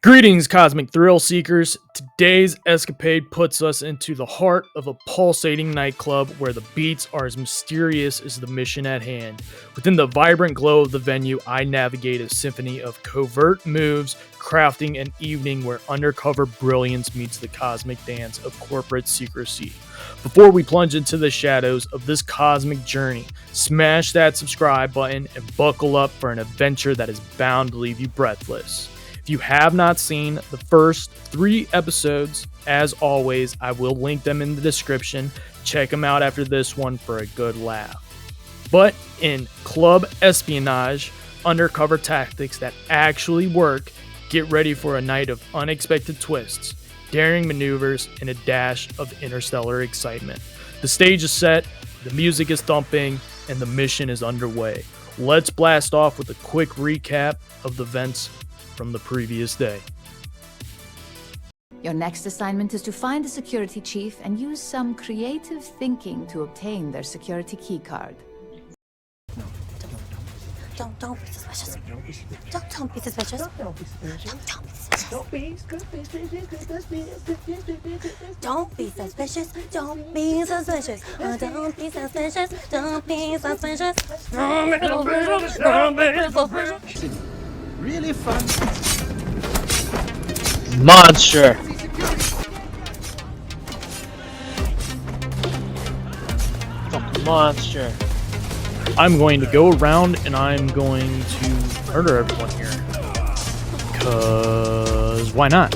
Greetings, Cosmic Thrill Seekers. Today's escapade puts us into the heart of a pulsating nightclub where the beats are as mysterious as the mission at hand. Within the vibrant glow of the venue, I navigate a symphony of covert moves, crafting an evening where undercover brilliance meets the cosmic dance of corporate secrecy. Before we plunge into the shadows of this cosmic journey, smash that subscribe button and buckle up for an adventure that is bound to leave you breathless. If you have not seen the first 3 episodes, as always, I will link them in the description. Check them out after this one for a good laugh. But in Club Espionage Undercover tactics that actually work, get ready for a night of unexpected twists, daring maneuvers, and a dash of interstellar excitement. The stage is set, the music is thumping, and the mission is underway. Let's blast off with a quick recap of the events from the previous day. Your next assignment is to find the security chief and use some creative thinking to obtain their security keycard. Don't be suspicious. Don't be suspicious. Don't be suspicious. Don't be suspicious. Don't be suspicious. Don't be suspicious. Don't be suspicious. Don't be suspicious. Don't be suspicious. Really fun. Monster! Fucking monster. I'm going to go around and I'm going to murder everyone here. Cause why not?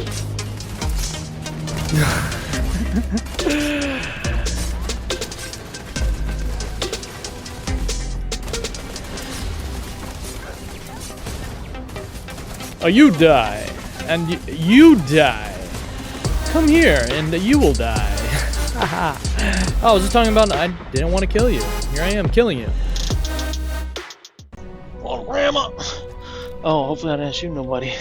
Oh, you die, and you die. Come here, and you will die. Oh, I was just talking about I didn't want to kill you. Here I am, killing you. Oh, grandma. Oh, hopefully I didn't shoot nobody.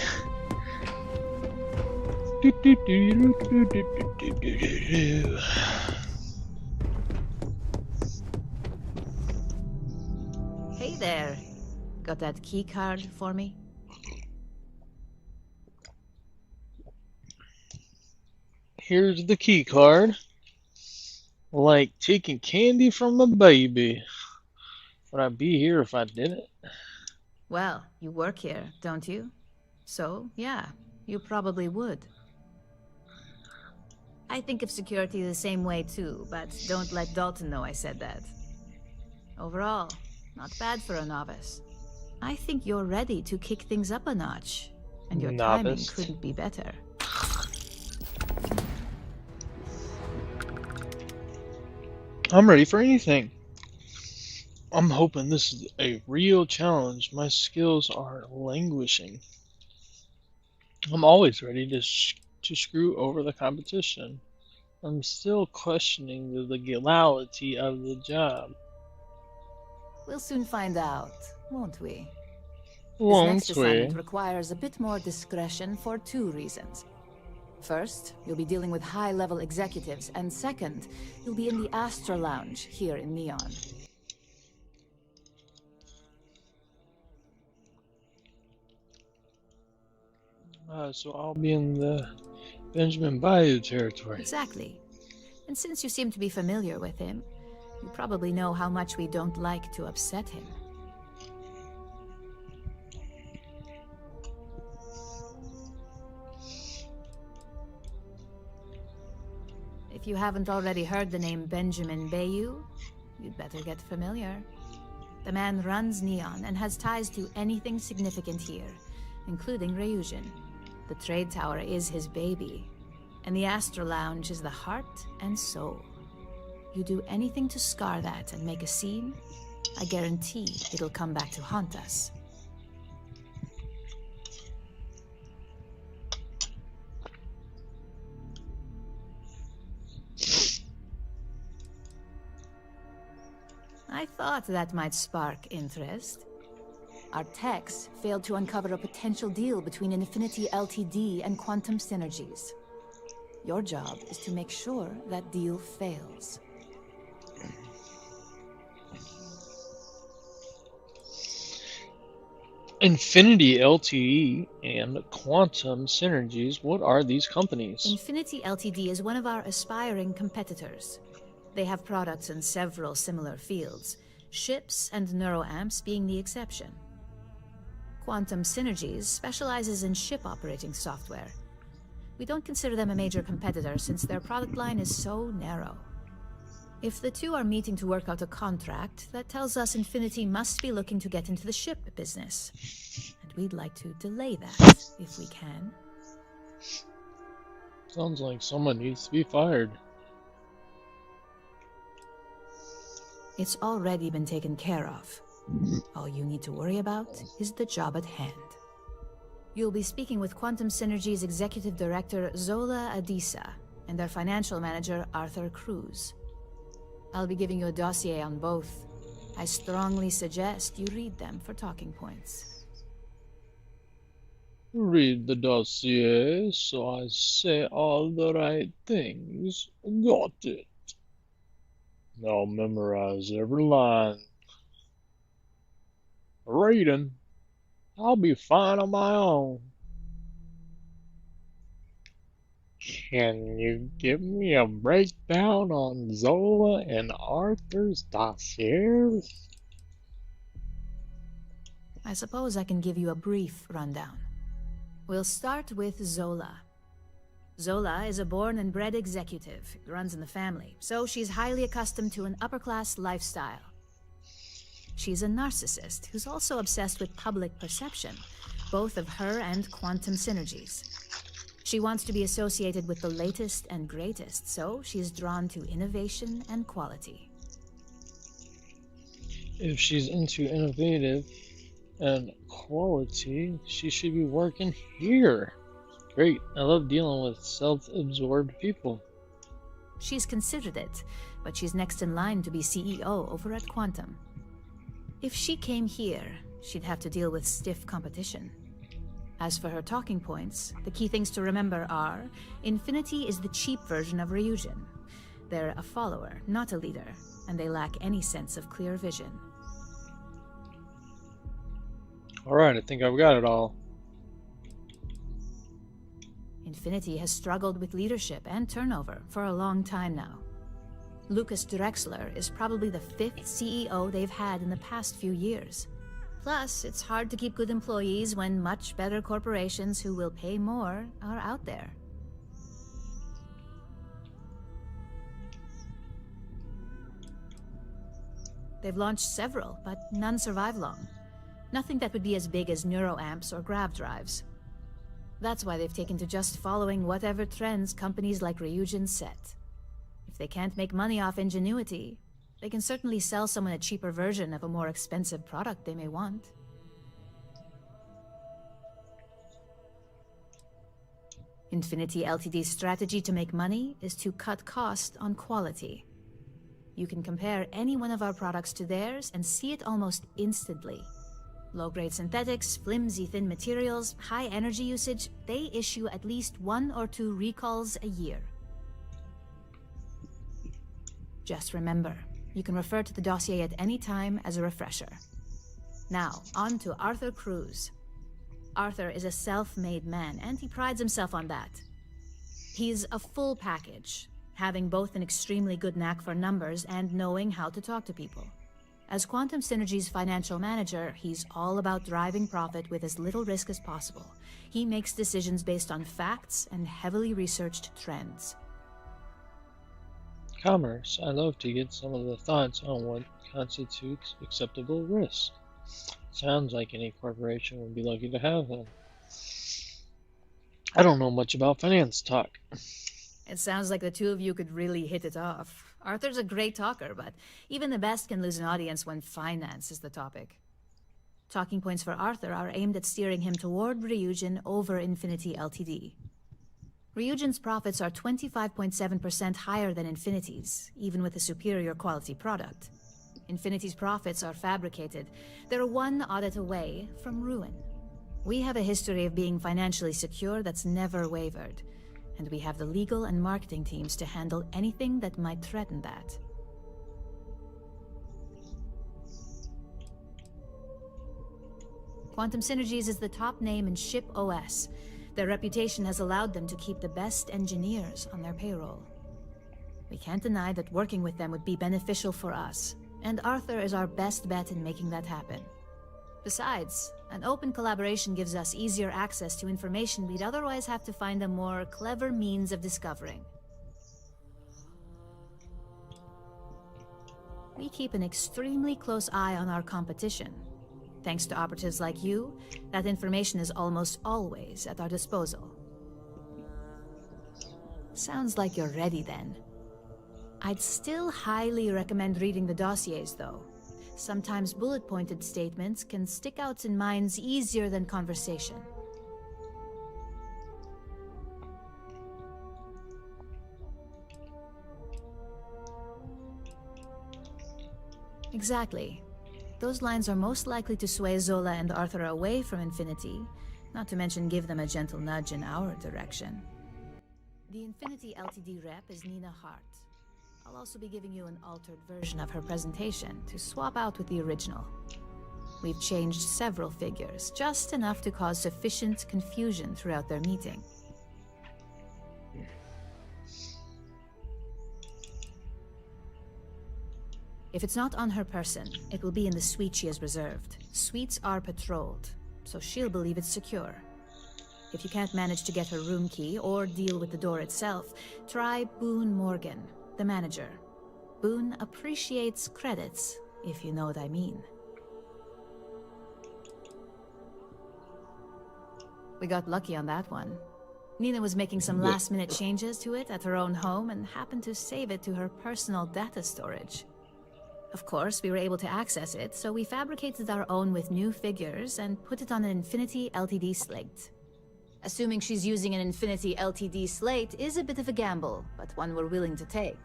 Hey there. Got that key card for me? Here's the key card. Like taking candy from a baby. Would I be here if I didn't? Well, you work here, don't you? So, yeah, you probably would. I think of security the same way too, but don't let Dalton know I said that. Overall, not bad for a novice. I think you're ready to kick things up a notch, and your timing couldn't be better. I'm ready for anything. I'm hoping this is a real challenge. My skills are languishing. I'm always ready to screw over the competition. I'm still questioning the legality of the job. We'll soon find out, won't we? Won't this next we? assignment requires a bit more discretion for 2 reasons. First, you'll be dealing with high-level executives, and second, you'll be in the Astra Lounge here in Neon. So I'll be in the Benjamin Bayou territory. Exactly. And since you seem to be familiar with him, you probably know how much we don't like to upset him. If you haven't already heard the name Benjamin Bayou, you'd better get familiar. The man runs Neon and has ties to anything significant here, including Ryujin. The trade tower is his baby, and the Astra Lounge is the heart and soul. You do anything to scar that and make a scene, I guarantee it'll come back to haunt us. I thought that might spark interest. Our techs failed to uncover a potential deal between Infinity Ltd and Quantum Synergies. Your job is to make sure that deal fails. Infinity LTE and Quantum Synergies. What are these companies? Infinity Ltd is one of our aspiring competitors. They have products in several similar fields, ships and neuroamps being the exception. Quantum Synergies specializes in ship operating software. We don't consider them a major competitor since their product line is so narrow. If the two are meeting to work out a contract, that tells us Infinity must be looking to get into the ship business. And we'd like to delay that, if we can. Sounds like someone needs to be fired. It's already been taken care of. All you need to worry about is the job at hand. You'll be speaking with Quantum Synergy's Executive Director Zola Adisa and their Financial Manager Arthur Cruz. I'll be giving you a dossier on both. I strongly suggest you read them for talking points. Read the dossier so I say all the right things. Got it. Now memorize every line. Reading. I'll be fine on my own. Can you give me a breakdown on Zola and Arthur's dossiers? I suppose I can give you a brief rundown. We'll start with Zola. Zola is a born and bred executive. It runs in the family, so she's highly accustomed to an upper-class lifestyle. She's a narcissist who's also obsessed with public perception, both of her and Quantum Synergies. She wants to be associated with the latest and greatest, so she's drawn to innovation and quality. If she's into innovative and quality, she should be working here. Great, I love dealing with self-absorbed people. She's considered it, but she's next in line to be CEO over at Quantum. If she came here, she'd have to deal with stiff competition. As for her talking points, the key things to remember are, Infinity is the cheap version of Ryujin. They're a follower, not a leader, and they lack any sense of clear vision. Alright, I think I've got it all. Infinity has struggled with leadership and turnover for a long time now. Lucas Drexler is probably the 5th CEO they've had in the past few years. Plus, it's hard to keep good employees when much better corporations who will pay more are out there. They've launched several, but none survive long. Nothing that would be as big as neuroamps or grav drives. That's why they've taken to just following whatever trends companies like Ryujin set. If they can't make money off ingenuity, they can certainly sell someone a cheaper version of a more expensive product they may want. Infinity Ltd's strategy to make money is to cut cost on quality. You can compare any one of our products to theirs and see it almost instantly. Low-grade synthetics, flimsy thin materials, high energy usage, they issue at least 1 or 2 recalls a year. Just remember, you can refer to the dossier at any time as a refresher. Now, on to Arthur Cruz. Arthur is a self-made man, and he prides himself on that. He's a full package, having both an extremely good knack for numbers and knowing how to talk to people. As Quantum Synergy's financial manager, he's all about driving profit with as little risk as possible. He makes decisions based on facts and heavily researched trends. Commerce. I love to get some of the thoughts on what constitutes acceptable risk. Sounds like any corporation would be lucky to have them. I don't know much about finance talk. It sounds like the two of you could really hit it off. Arthur's a great talker, but even the best can lose an audience when finance is the topic. Talking points for Arthur are aimed at steering him toward Ryujin over Infinity Ltd. Ryujin's profits are 25.7% higher than Infinity's, even with a superior quality product. Infinity's profits are fabricated. They're one audit away from ruin. We have a history of being financially secure that's never wavered, and we have the legal and marketing teams to handle anything that might threaten that. Quantum Synergies is the top name in ship OS. Their reputation has allowed them to keep the best engineers on their payroll. We can't deny that working with them would be beneficial for us, and Arthur is our best bet in making that happen. Besides, an open collaboration gives us easier access to information we'd otherwise have to find a more clever means of discovering. We keep an extremely close eye on our competition. Thanks to operatives like you, that information is almost always at our disposal. Sounds like you're ready then. I'd still highly recommend reading the dossiers, though. Sometimes bullet-pointed statements can stick out in minds easier than conversation. Exactly. Those lines are most likely to sway Zola and Arthur away from Infinity, not to mention give them a gentle nudge in our direction. The Infinity Ltd rep is Nina Hart. I'll also be giving you an altered version of her presentation to swap out with the original. We've changed several figures, just enough to cause sufficient confusion throughout their meeting. If it's not on her person, it will be in the suite she has reserved. Suites are patrolled, so she'll believe it's secure. If you can't manage to get her room key or deal with the door itself, try Boone Morgan, the manager. Boone appreciates credits, if you know what I mean. We got lucky on that one. Nina was making some last-minute changes to it at her own home and happened to save it to her personal data storage. Of course, we were able to access it, so we fabricated our own with new figures and put it on an Infinity Ltd slate. Assuming she's using an Infinity Ltd slate is a bit of a gamble, but one we're willing to take.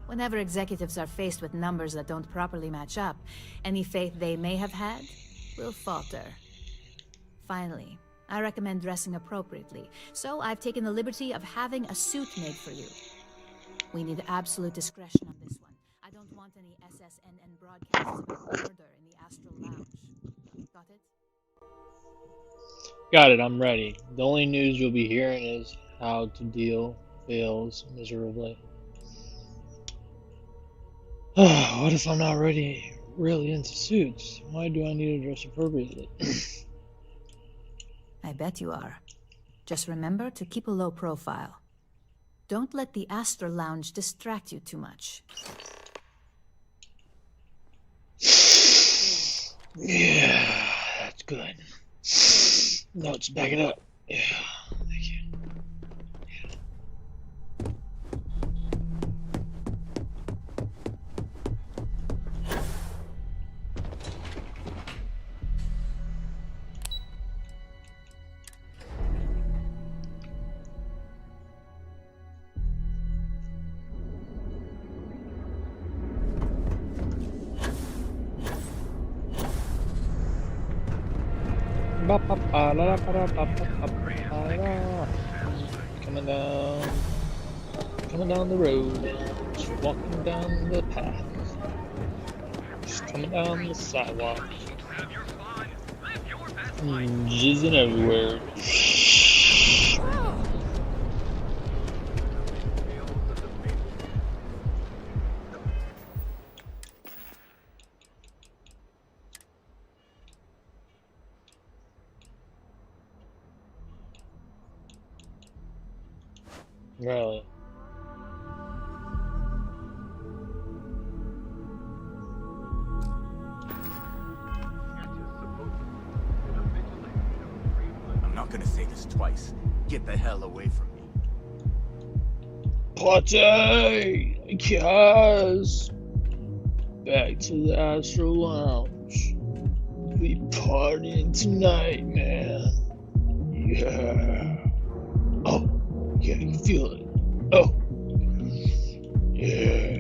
Whenever executives are faced with numbers that don't properly match up, any faith they may have had will falter. Finally, I recommend dressing appropriately, so I've taken the liberty of having a suit made for you. We need absolute discretion on this one. I don't want any SSNN broadcasts about murder in the Astral Lounge. Got it? Got it, I'm ready. The only news you'll be hearing is how to deal fails miserably. What if I'm not really into suits? Why do I need to dress appropriately? I bet you are. Just remember to keep a low profile. Don't let the Astral Lounge distract you too much. Yeah, that's good. Notes, back it up. Yeah, thank you. Coming down the road, just walking down the path, just coming down the sidewalk, jizzing everywhere. Really? I'm not gonna say this twice. Get the hell away from me. Party! Yes! Back to the Astral Lounge. We partying tonight, man. Yeah. Oh, yeah, you feel it. Oh. Yeah.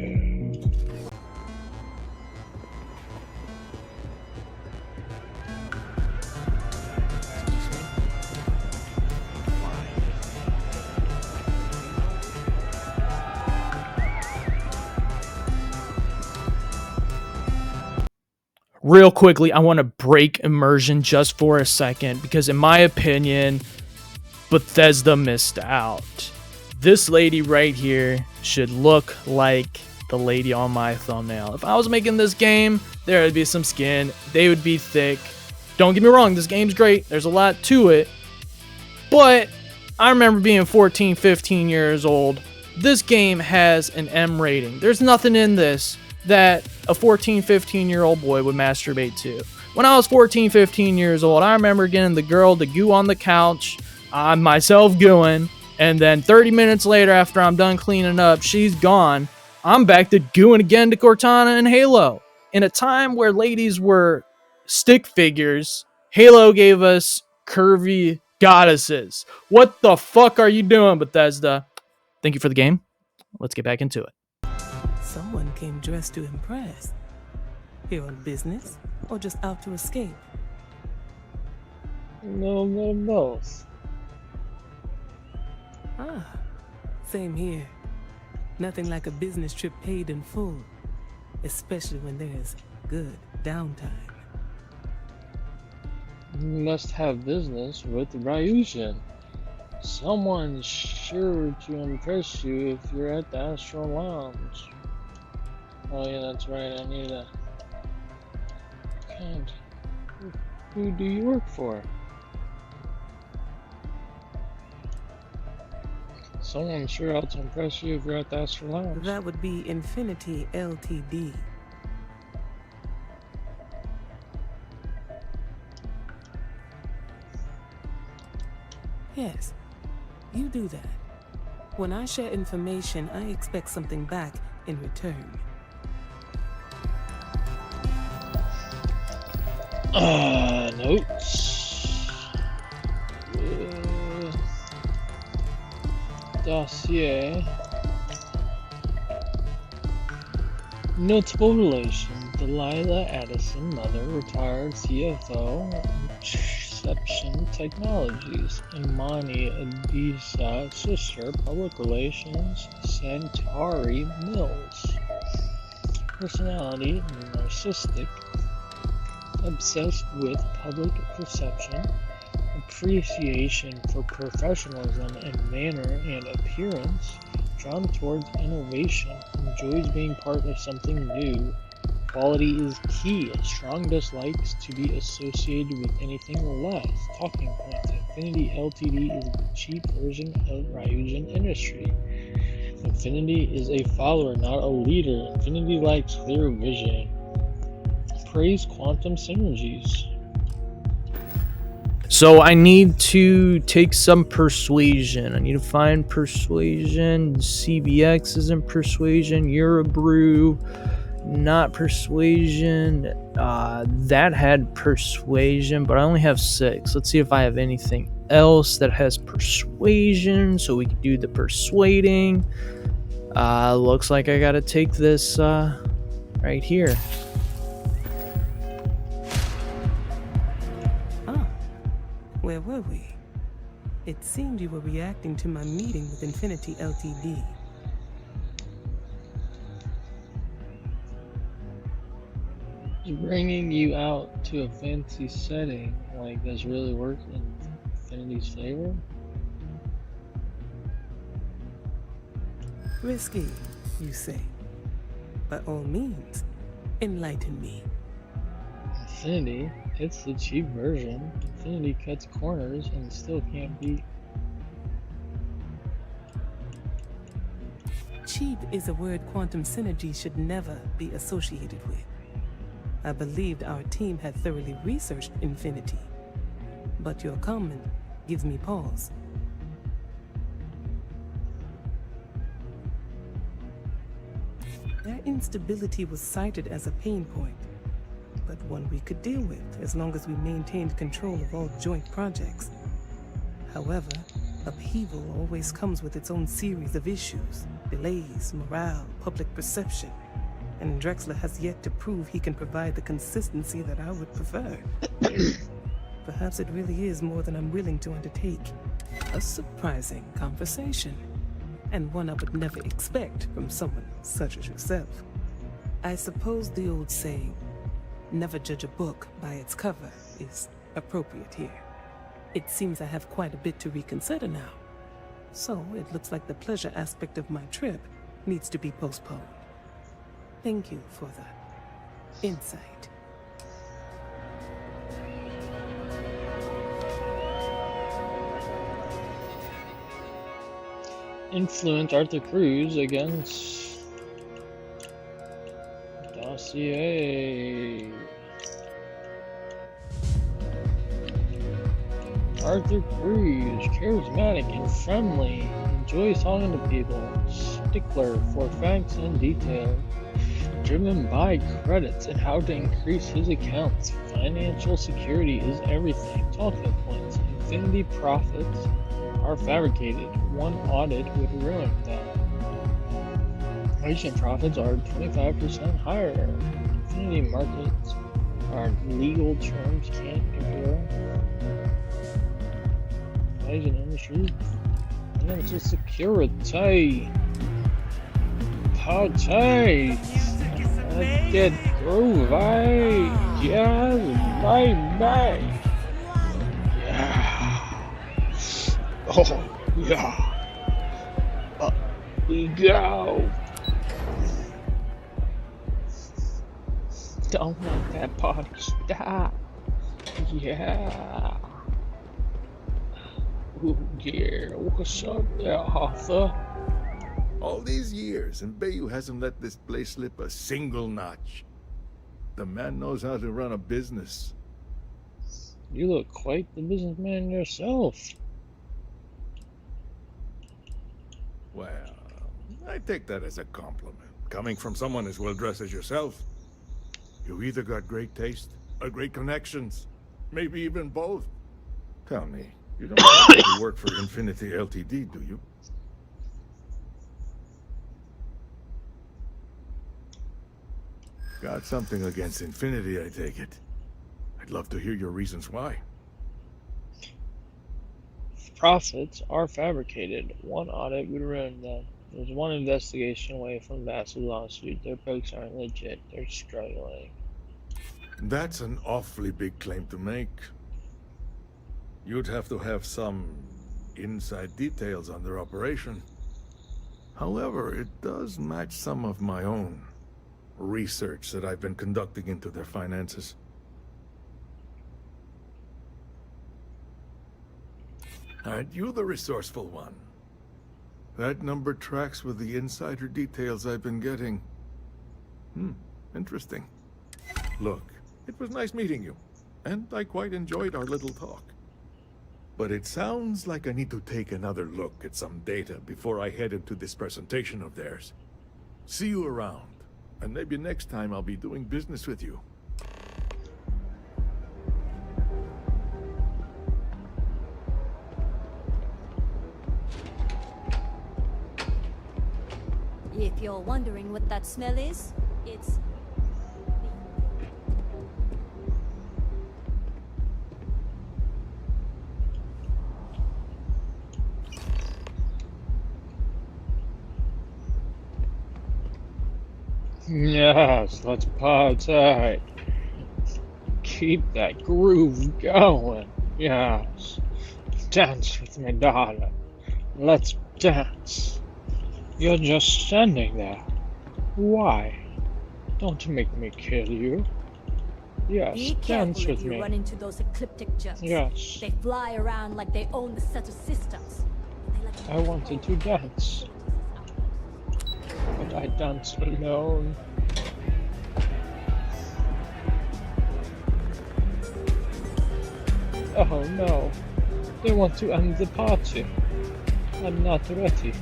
real quickly, I want to break immersion just for a second because in my opinion, Bethesda missed out. This lady right here should look like the lady on my thumbnail. If I was making this game, there would be some skin. They would be thick. Don't get me wrong, this game's great. There's a lot to it. But I remember being 14, 15 years old. This game has an M rating. There's nothing in this that a 14, 15-year-old boy would masturbate to. When I was 14, 15 years old, I remember getting the girl to goo on the couch, myself gooing, and then 30 minutes later after I'm done cleaning up, she's gone. I'm back to gooing again to Cortana and Halo. In a time where ladies were stick figures, Halo gave us curvy goddesses. What the fuck are you doing, Bethesda? Thank you for the game. Let's get back into it. Someone came dressed to impress. Here on business, or just out to escape? No, both. Ah, same here. Nothing like a business trip paid in full, especially when there's good downtime. You must have business with Ryujin. Someone's sure to impress you if you're at the Astral Lounge. Oh yeah, that's right, I need a... God, who do you work for? Someone's sure out to impress you if you're at the Astral Lounge. That would be Infinity Ltd. Yes, you do that. When I share information, I expect something back in return. Notes. Dossier. Notable relation: Delilah Addison, mother, retired CFO, Perception Technologies. Imani Adisa, sister, public relations, Centauri Mills. Personality: narcissistic, obsessed with public perception, appreciation for professionalism and manner and appearance, drawn towards innovation, enjoys being part of something new. Quality is key, strong dislikes to be associated with anything less. Talking points: Infinity Ltd is the cheap version of Ryujin Industry. Infinity is a follower, not a leader. Infinity lacks clear vision. Praise quantum synergies. So I need to take some persuasion. I need to find persuasion. CBX isn't persuasion. Eurobrew, not persuasion. That had persuasion, but I only have 6. Let's see if I have anything else that has persuasion, so we can do the persuading. Looks like I gotta take this right here. Where were we? It seemed you were reacting to my meeting with Infinity Ltd. Bringing you out to a fancy setting like this really work in Infinity's favor? Risky, you say. By all means, enlighten me. Infinity? It's the cheap version. Infinity cuts corners and still can't beat. Cheap is a word quantum synergy should never be associated with. I believed our team had thoroughly researched Infinity, but your comment gives me pause. Their instability was cited as a pain point, but one we could deal with as long as we maintained control of all joint projects. However, upheaval always comes with its own series of issues: delays, morale, public perception, and Drexler has yet to prove he can provide the consistency that I would prefer. Perhaps it really is more than I'm willing to undertake. A surprising conversation, and one I would never expect from someone such as yourself. I suppose the old saying, Never judge a book by its cover is appropriate here. It seems I have quite a bit to reconsider now. So it looks like the pleasure aspect of my trip needs to be postponed. Thank you for the insight. Influence Arthur Cruz against Dossier. Arthur Cruz, charismatic and friendly, enjoys talking to people, stickler for facts and detail, driven by credits and how to increase his accounts. Financial security is everything. Talking points, infinity profits are fabricated. One audit would ruin them. Ryujin profits are 25% higher. Infinity markets are legal terms can't compare. Ryujin industry, financial security. Party. Let's get groovy. Yes, baby. Yeah. Oh, yeah. Up we go. Don't let that party stop. Yeah. Ooh, yeah. What's up there, Arthur? All these years, and Bayou hasn't let this place slip a single notch. The man knows how to run a business. You look quite the businessman yourself. Well, I take that as a compliment. Coming from someone as well-dressed as yourself. You either got great taste or great connections. Maybe even both. Tell me, you don't happen to work for Infinity Ltd, do you? Got something against Infinity, I take it. I'd love to hear your reasons why. Profits are fabricated. One audit would ruin them. There's one investigation away from massive lawsuit. Their books aren't legit. They're struggling. That's an awfully big claim to make. You'd have to have some inside details on their operation. However, it does match some of my own research that I've been conducting into their finances. Aren't you the resourceful one? That number tracks with the insider details I've been getting. Interesting. Look, it was nice meeting you, and I quite enjoyed our little talk. But it sounds like I need to take another look at some data before I head into this presentation of theirs. See you around, and maybe next time I'll be doing business with you. If you're wondering what that smell is, it's... Yes, let's party. Keep that groove going. Yes. Dance with me, darling. Let's dance. You're just standing there. Why? Don't make me kill you. Yes, Be dance careful with if you me. run into those ecliptic jerks. Yes. They fly around like they own the set of systems. I wanted to dance, but I danced alone. Oh no, they want to end the party. I'm not ready.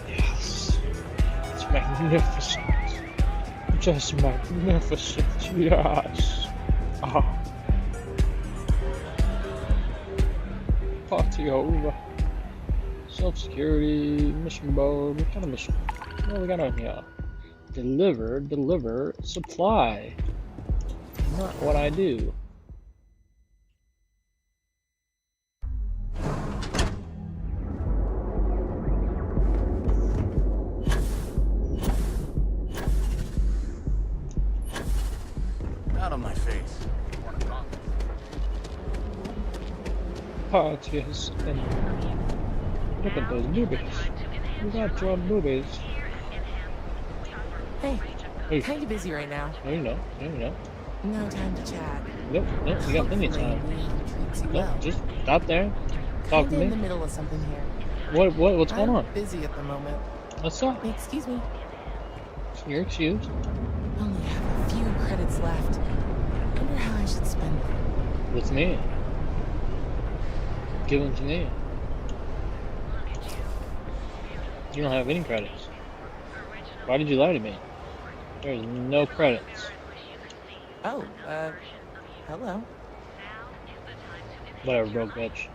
Yes, it's magnificent. Just magnificent, yes. Ah. Party over. Self-security, mission board, what kind of mission? What do we got on here? Deliver, supply. Not what I do. parties. And look at those boobies. You got your boobies. Hey, Hey, kind of busy right now. no, you know, no, you know. No time to chat. Nope, nope, you got plenty of time. Hopefully, treats you Nope, well. just stop there. Talk to Kinda in the me. middle of something here. What's going I'm on? busy at the moment. Let's talk. Excuse me. You're excused. Only have a few credits left. Wonder how I should spend them. With me. Give them to me. You don't have any credits. Why did you lie to me? There's no credits. Oh, hello. Whatever, broke bitch.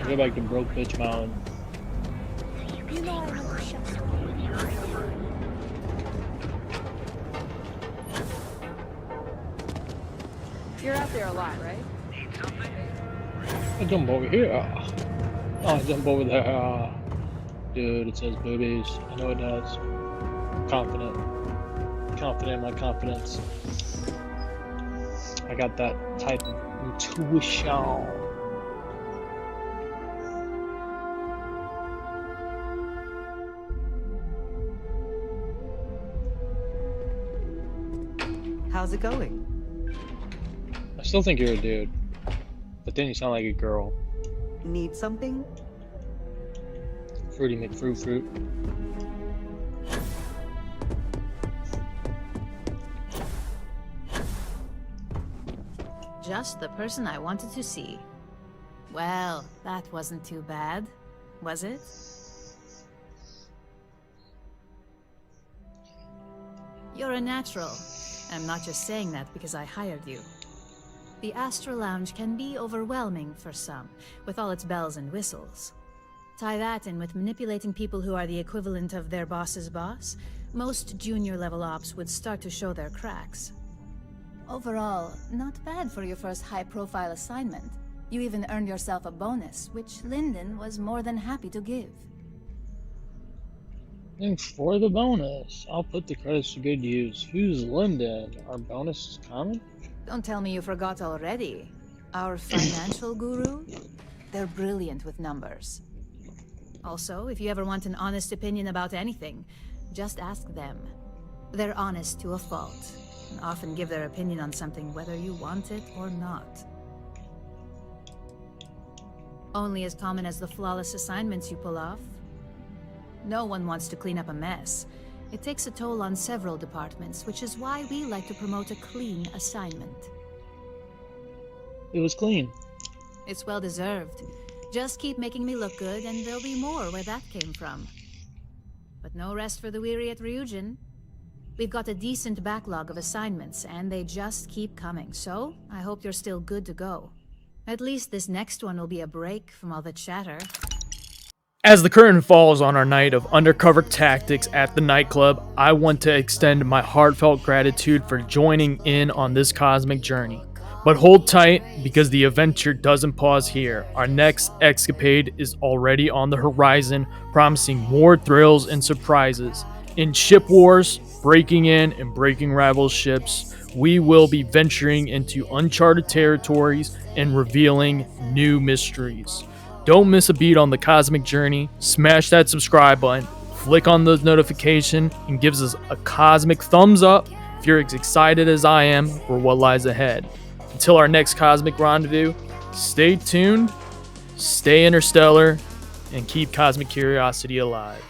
Go back to broke bitch mountain. You know I have a chef's You're out there a lot, right? I jump over here. Oh, I jump over there. Dude, it says boobies. I know it does. Confident. Confident in my confidence. I got that type of intuition. How's it going? I still think you're a dude. But then you sound like a girl. Need something? Fruity McFruit fruit. Just the person I wanted to see. Well, that wasn't too bad, was it? You're a natural. I'm not just saying that because I hired you. The Astral Lounge can be overwhelming for some, with all its bells and whistles. Tie that in with manipulating people who are the equivalent of their boss's boss, most junior-level ops would start to show their cracks. Overall, not bad for your first high-profile assignment. You even earned yourself a bonus, which Lyndon was more than happy to give. Thanks for the bonus. I'll put the credits to good use. Who's Lyndon? Our bonus is coming? Don't tell me you forgot already. Our financial guru? They're brilliant with numbers. Also, if you ever want an honest opinion about anything, just ask them. They're honest to a fault, and often give their opinion on something whether you want it or not. Only as common as the flawless assignments you pull off. No one wants to clean up a mess. It takes a toll on several departments, which is why we like to promote a clean assignment. It was clean. It's well deserved. Just keep making me look good, and there'll be more where that came from. But no rest for the weary at Ryujin. We've got a decent backlog of assignments, and they just keep coming, so I hope you're still good to go. At least this next one will be a break from all the chatter. As the curtain falls on our night of undercover tactics at the nightclub, I want to extend my heartfelt gratitude for joining in on this cosmic journey. But hold tight, because the adventure doesn't pause here. Our next escapade is already on the horizon, promising more thrills and surprises. In ship wars, breaking in and breaking rival ships, we will be venturing into uncharted territories and revealing new mysteries. Don't miss a beat on the cosmic journey. Smash that subscribe button, flick on the notification, and gives us a cosmic thumbs up if you're as excited as I am for what lies ahead. Until our next cosmic rendezvous, stay tuned, stay interstellar, and keep cosmic curiosity alive.